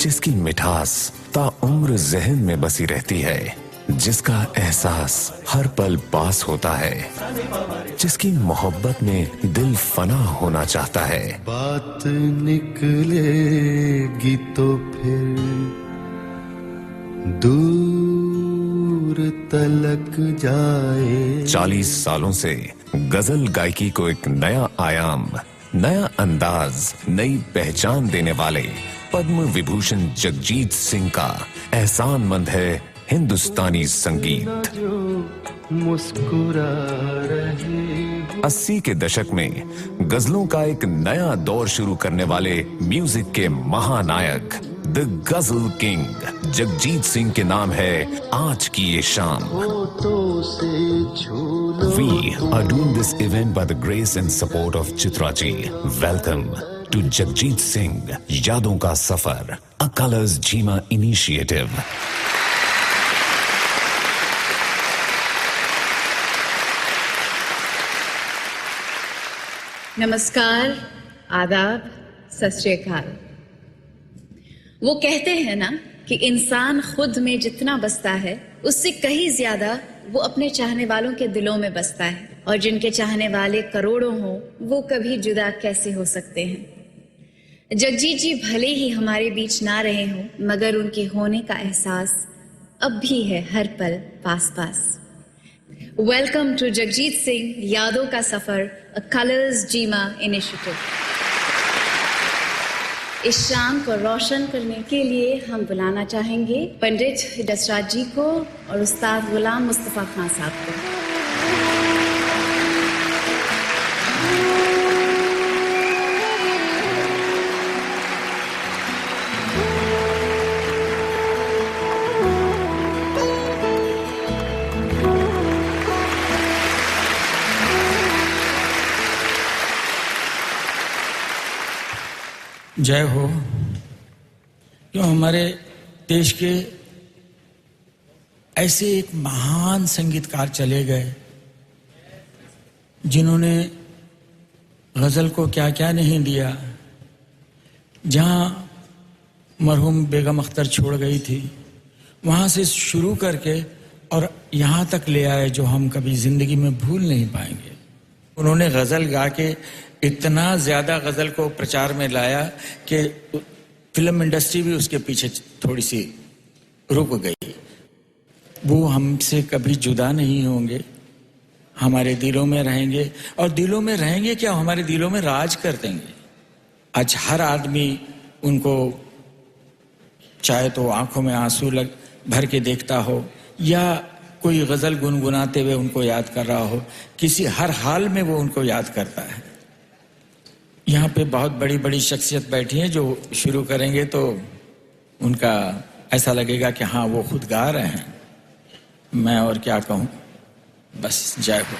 जिसकी मिठास ताउम्र ज़हन में बसी रहती है, जिसका एहसास हर पल पास होता है, जिसकी मोहब्बत में दिल फना होना चाहता है। बात निकलेगी तो फिर दूर तलक जाए। 40 सालों से गजल गायकी को एक नया आयाम, नया अंदाज, नई पहचान देने वाले पद्म विभूषण जगजीत सिंह का एहसानमंद है हिंदुस्तानी संगीत। मुस्कुरा रहे 80 के दशक में गजलों का एक नया दौर शुरू करने वाले म्यूजिक के महानायक द गजल किंग जगजीत सिंह के नाम है आज की ये शाम। We are doing this event by the grace and support of Chitra ji. Welcome to Jagjit Singh यादों का सफर, a Colors Jima initiative. नमस्कार, आदाब, सत श्री अकाल। वो कहते हैं ना कि इंसान खुद में जितना बसता है उससे कहीं ज्यादा वो अपने चाहने वालों के दिलों में बसता है, और जिनके चाहने वाले करोड़ों हों वो कभी जुदा कैसे हो सकते हैं। जगजीत जी भले ही हमारे बीच ना रहे हों, मगर उनके होने का एहसास अब भी है हर पल पास पास। वेलकम टू जगजीत सिंह यादों का सफर, अ कलर्स जीमा इनिशिएटिव। इस शाम को रोशन करने के लिए हम बुलाना चाहेंगे पंडित दशराज जी को और उस्ताद गुलाम मुस्तफा खान साहब को। जय हो। क्यों हमारे देश के ऐसे एक महान संगीतकार चले गए जिन्होंने गजल को क्या क्या नहीं दिया। जहां मरहूम बेगम अख्तर छोड़ गई थी वहां से शुरू करके और यहां तक ले आए जो हम कभी जिंदगी में भूल नहीं पाएंगे। उन्होंने गजल गा के इतना ज्यादा गजल को प्रचार में लाया कि फिल्म इंडस्ट्री भी उसके पीछे थोड़ी सी रुक गई। वो हमसे कभी जुदा नहीं होंगे, हमारे दिलों में रहेंगे, और दिलों में रहेंगे क्या, हमारे दिलों में राज कर देंगे। आज हर आदमी उनको चाहे तो आंखों में आंसू भर के देखता हो या कोई गजल गुनगुनाते हुए उनको याद कर रहा हो, किसी हर हाल में वो उनको याद करता है। यहाँ पे बहुत बड़ी बड़ी शख्सियत बैठी हैं जो शुरू करेंगे तो उनका ऐसा लगेगा कि हाँ वो खुद गा रहे हैं। मैं और क्या कहूँ, बस जय हो।